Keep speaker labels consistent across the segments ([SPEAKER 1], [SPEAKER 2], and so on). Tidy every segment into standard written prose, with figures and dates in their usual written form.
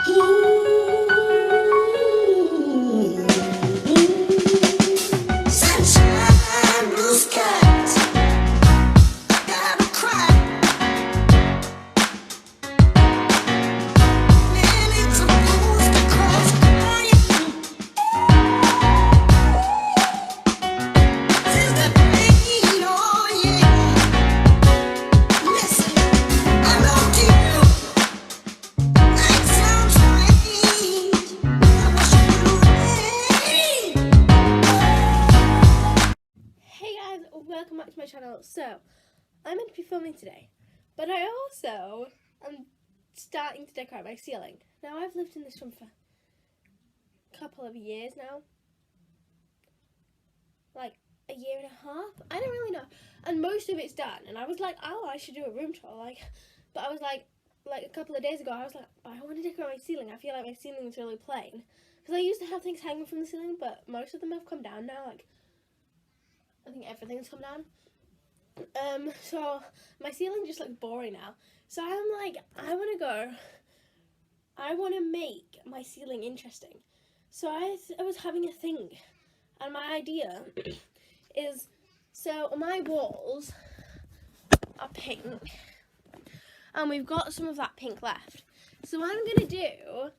[SPEAKER 1] Sunshine, blue skies, gotta cry. Man, it's supposed to cross crying. Since the pain, oh yeah. Listen, I love you. That sounds strange. I wish you knew.
[SPEAKER 2] Hey guys, welcome back to my channel. So, I'm meant to be filming today, but I also am starting to decorate my ceiling. Now, I've lived in this room for a couple of years now. Like a year and a half? I don't really know. And most of it's done. And I was like, oh, I should do a room tour. But I was like a couple of days ago, I was like, I want to decorate my ceiling. I feel like my ceiling is really plain. Because I used to have things hanging from the ceiling, but most of them have come down now. I think everything's come down. So my ceiling just looks boring now. So I'm like, I want to make my ceiling interesting. So I was having a think, and my idea is, so my walls are pink, and we've got some of that pink left. So I'm gonna do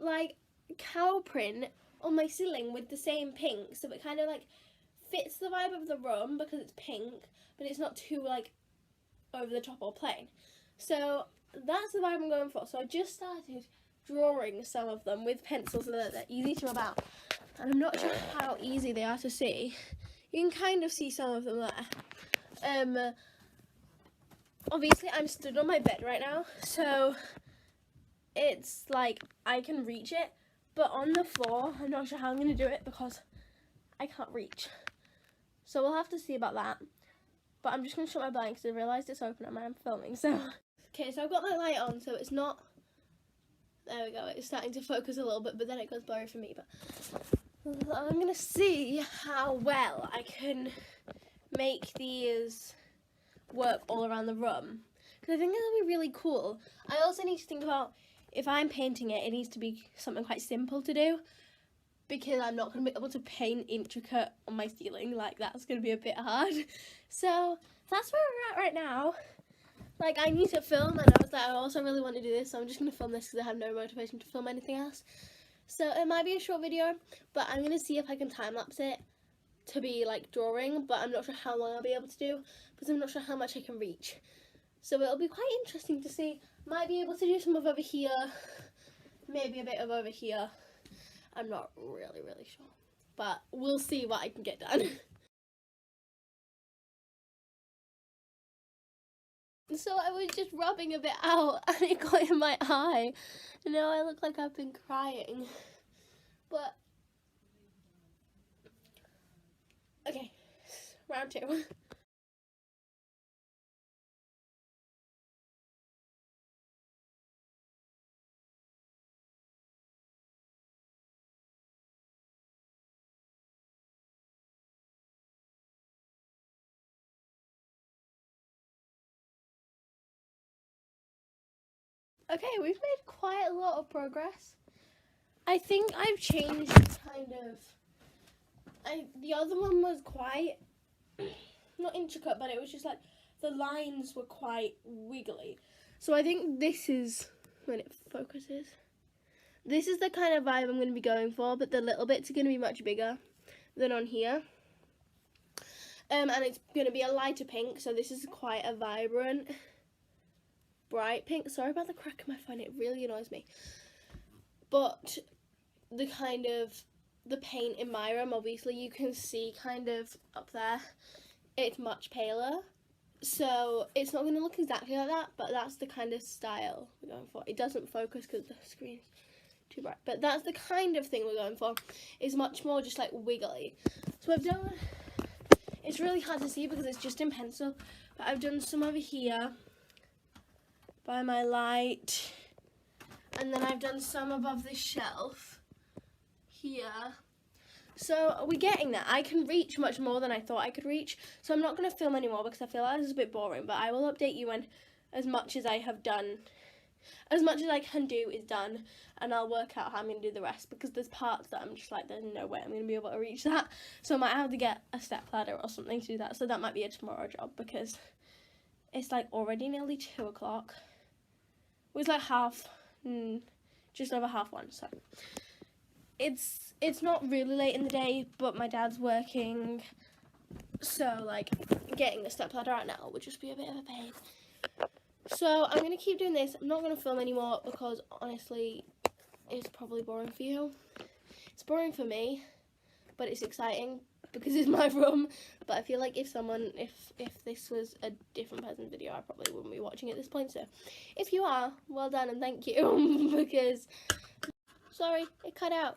[SPEAKER 2] like cow print on my ceiling with the same pink, so it kind of like fits the vibe of the room because it's pink, but it's not too like over the top or plain. So that's the vibe I'm going for. So I just started drawing some of them with pencils so that they're easy to rub out. And I'm not sure how easy they are to see. You can kind of see some of them there. Obviously I'm stood on my bed right now, so it's like I can reach it, but on the floor I'm not sure how I'm going to do it because I can't reach. So we'll have to see about that. But I'm just going to shut my blind because I realised it's open and I'm filming. So, okay, so I've got my light on, so it's not... There we go, it's starting to focus a little bit, but then it goes blurry for me. But I'm going to see how well I can make these work all around the room. Because I think that'll be really cool. I also need to think about, if I'm painting it, it needs to be something quite simple to do. Because I'm not going to be able to paint intricate on my ceiling, like that's going to be a bit hard. So that's where we're at right now. Like I need to film, and I was like, I also really want to do this, so I'm just going to film this because I have no motivation to film anything else. So it might be a short video, but I'm going to see if I can time-lapse it to be like drawing, but I'm not sure how long I'll be able to do because I'm not sure how much I can reach. So it'll be quite interesting to see. Might be able to do some of over here, maybe a bit of over here. I'm not really sure, but we'll see what I can get done. So I was just rubbing a bit out and it got in my eye. And now I look like I've been crying. But, okay, round two. Okay, we've made quite a lot of progress. I think I've changed kind of, the other one was quite, not intricate, but it was just like, the lines were quite wiggly. So I think this is, when it focuses, this is the kind of vibe I'm going to be going for, but the little bits are going to be much bigger than on here. And it's going to be a lighter pink, so this is quite a vibrant, bright pink. Sorry about the crack in my phone, it really annoys me. But the kind of, the paint in my room, obviously you can see kind of up there, it's much paler. So it's not going to look exactly like that, but that's the kind of style we're going for. It doesn't focus because the screen's too bright, but that's the kind of thing we're going for. It's much more just like wiggly. So I've done, it's really hard to see because it's just in pencil, but I've done some over here by my light, and then I've done some above this shelf here. So we're getting there. I can reach much more than I thought I could reach, so I'm not going to film anymore because I feel like this is a bit boring, but I will update you when as much as I have done as much as I can do is done, and I'll work out how I'm going to do the rest, because there's parts that I'm just like, there's no way I'm going to be able to reach that, so I might have to get a step ladder or something to do that, so that might be a tomorrow job, because it's like already nearly 2 o'clock. It was like just over 1:30, so it's not really late in the day, but my dad's working, so like getting the step ladder out now would just be a bit of a pain. So I'm gonna keep doing this. I'm not gonna film anymore because honestly it's probably boring for you. It's boring for me, but it's exciting because it's my room. But I feel like if this was a different person's video, I probably wouldn't be watching at this point. So if you are, well done and thank you. Because sorry, it cut out.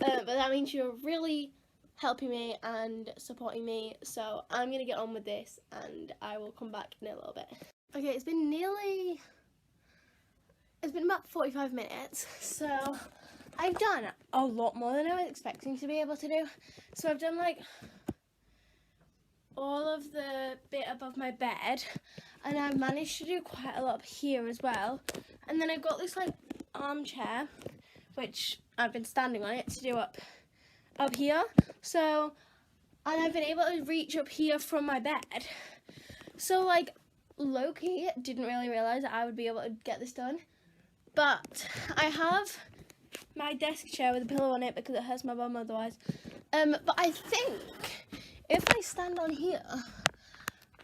[SPEAKER 2] But that means you're really helping me and supporting me. So I'm gonna get on with this and I will come back in a little bit. Okay, it's been about 45 minutes, so I've done a lot more than I was expecting to be able to do. So I've done like all of the bit above my bed, and I've managed to do quite a lot up here as well. And then I've got this like armchair, which I've been standing on it to do up here. So, and I've been able to reach up here from my bed. So like, low-key didn't really realise that I would be able to get this done. But I have my desk chair with a pillow on it because it hurts my bum otherwise. But I think if I stand on here,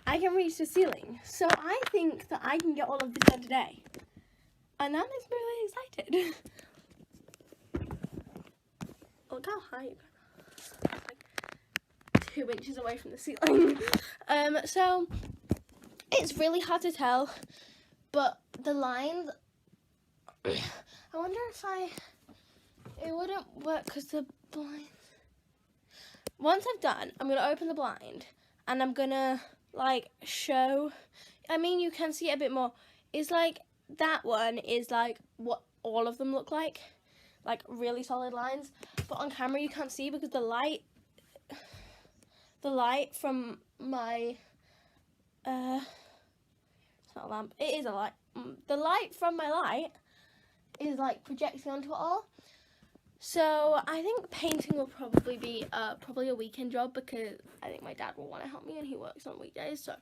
[SPEAKER 2] I can reach the ceiling. So I think that I can get all of this done today. And that makes me really excited. Look how high you go. Like 2 inches away from the ceiling. So it's really hard to tell, but the lines, I wonder if it wouldn't work because the blinds. Once I've done, I'm gonna open the blind and I'm gonna like show, I mean you can see it a bit more. It's like that one is like what all of them look like really solid lines, but on camera you can't see because the light from my it's not a lamp, it is a light. The light from my light is like projecting onto it all. So I think painting will probably be a weekend job because I think my dad will want to help me and he works on weekdays. So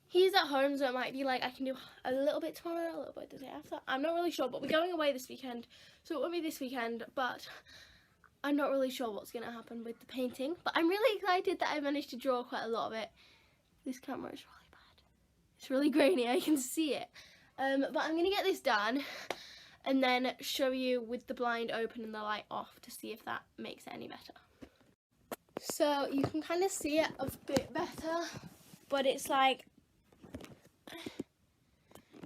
[SPEAKER 2] he's at home, so it might be like I can do a little bit tomorrow, a little bit the day after. I'm not really sure, but we're going away this weekend, so it won't be this weekend, but I'm not really sure what's going to happen with the painting. But I'm really excited that I managed to draw quite a lot of it. This camera is really bad. It's really grainy, I can see it. But I'm going to get this done and then show you with the blind open and the light off to see if that makes it any better. So you can kind of see it a bit better, but it's like,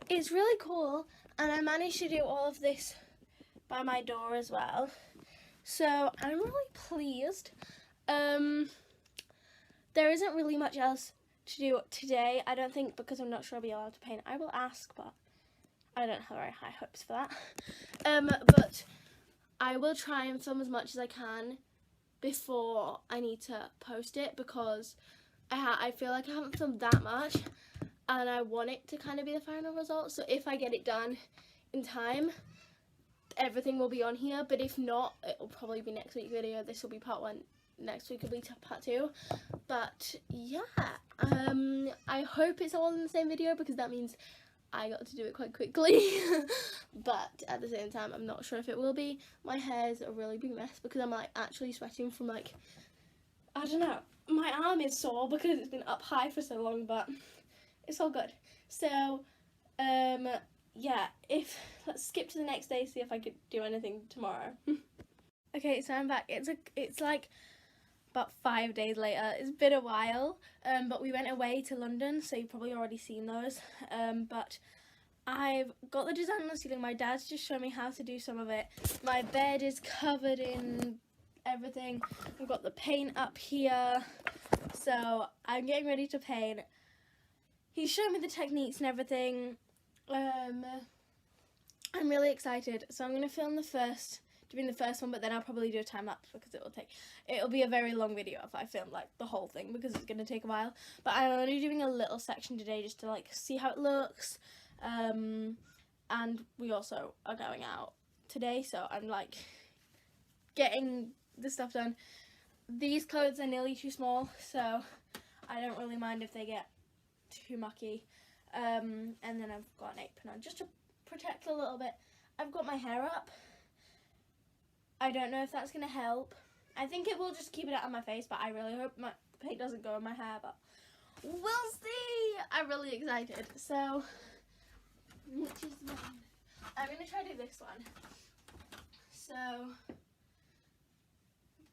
[SPEAKER 2] it's really cool, and I managed to do all of this by my door as well. So I'm really pleased. There isn't really much else to do today, I don't think, because I'm not sure I'll be allowed to paint. I will ask, but I don't have very high hopes for that. But I will try and film as much as I can before I need to post it, because I feel like I haven't filmed that much and I want it to kind of be the final result. So if I get it done in time, everything will be on here, but if not, it will probably be next week's video. This will be part 1, next week will be part 2. But yeah, I hope it's all in the same video because that means I got to do it quite quickly. But at the same time, I'm not sure if it will be. My hair's a really big mess because I'm like actually sweating from like, I don't know, my arm is sore because it's been up high for so long, but it's all good. So yeah, let's skip to the next day, see if I could do anything tomorrow. Okay, so I'm back. It's like about 5 days later. It's been a while, but we went away to London, so you've probably already seen those. But I've got the design on the ceiling. My dad's just showing me how to do some of it. My bed is covered in everything. I've got the paint up here, so I'm getting ready to paint. He's showing me the techniques and everything. I'm really excited, so I'm going to film doing the first one, but then I'll probably do a time lapse because it'll be a very long video if I film like the whole thing because it's going to take a while. But I'm only doing a little section today just to like see how it looks, and we also are going out today, so I'm like getting the stuff done. These clothes are nearly too small, so I don't really mind if they get too mucky. And then I've got an apron on just to protect a little bit. I've got my hair up. I don't know if that's going to help. I think it will just keep it out of my face, but I really hope my paint doesn't go in my hair, but we'll see. I'm really excited. So, which is one? I'm going to try to do this one. So,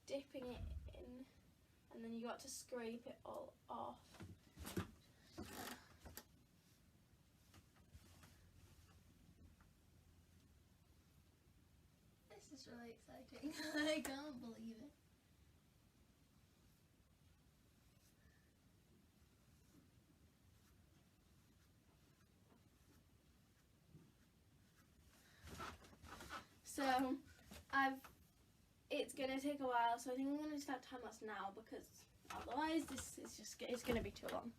[SPEAKER 2] dipping it in, and then you got to scrape it all off. This is really exciting. I can't believe it. So, it's gonna take a while, so I think I'm gonna start time lapse now because otherwise this is just, it's gonna be too long.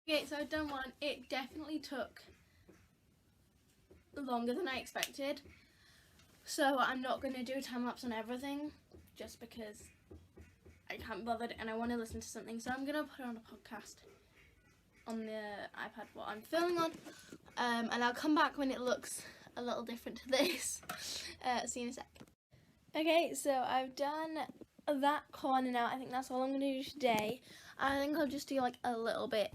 [SPEAKER 2] Okay, so I've done one. It definitely took longer than I expected. So I'm not going to do a time lapse on everything just because I can't be bothered and I want to listen to something. So I'm going to put on a podcast on the iPad what I'm filming on. And I'll come back when it looks a little different to this. See you in a sec. Okay, so I've done that corner now. I think that's all I'm going to do today. I think I'll just do like a little bit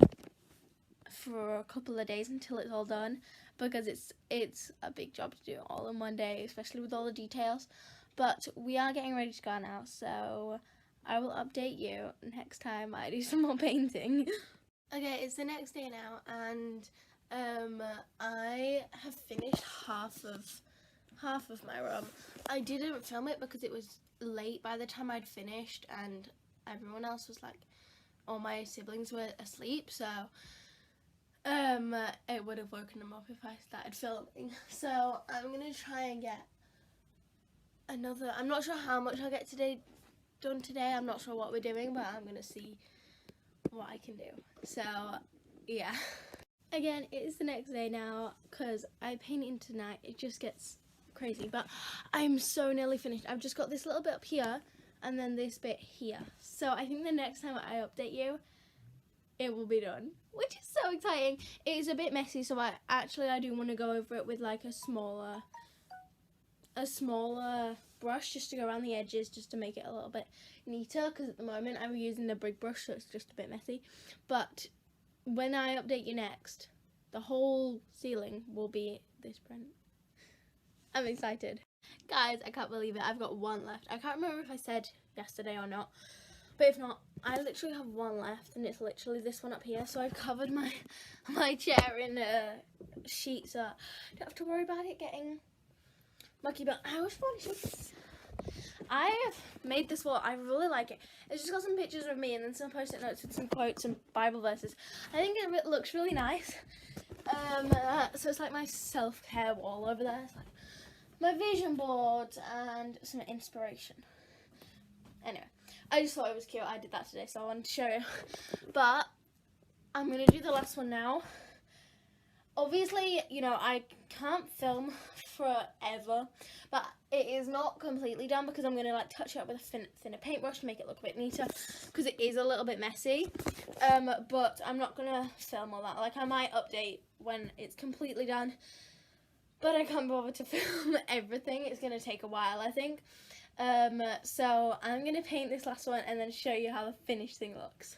[SPEAKER 2] for a couple of days until it's all done, because it's a big job to do all in one day, especially with all the details. But we are getting ready to go now, so I will update you next time I do some more painting. Okay, it's the next day now, and I have finished half of my room. I didn't film it because it was late by the time I'd finished, and everyone else was like, all my siblings were asleep, so it would have woken them up if I started filming. So I'm gonna try and get another, I'm not sure how much I'll get done today. I'm not sure what we're doing, but I'm gonna see what I can do. So yeah. Again, it is the next day now because I painted tonight. It just gets crazy, but I'm so nearly finished. I've just got this little bit up here and then this bit here. So I think the next time I update you, it will be done, which is so exciting. It is a bit messy, so I do want to go over it with like a smaller brush just to go around the edges, just to make it a little bit neater, because at the moment I'm using the big brush, so it's just a bit messy. But when I update you next, the whole ceiling will be this print. I'm excited. Guys, I can't believe it. I've got one left. I can't remember if I said yesterday or not, but if not, I literally have one left, and it's literally this one up here. So I've covered my chair in sheets, so I don't have to worry about it getting mucky. But I always want to show this. I have made this wall. I really like it. It's just got some pictures of me and then some post-it notes with some quotes and Bible verses. I think it looks really nice. So it's like my self-care wall over there. It's like my vision boards and some inspiration. Anyway, I just thought it was cute. I did that today, so I wanted to show you. But I'm going to do the last one now. Obviously, you know, I can't film forever, but it is not completely done because I'm going to like touch it up with a thinner paintbrush to make it look a bit neater, because it is a little bit messy. But I'm not going to film all that. Like, I might update when it's completely done, but I can't bother to film everything. It's going to take a while, I think. So I'm going to paint this last one and then show you how the finished thing looks.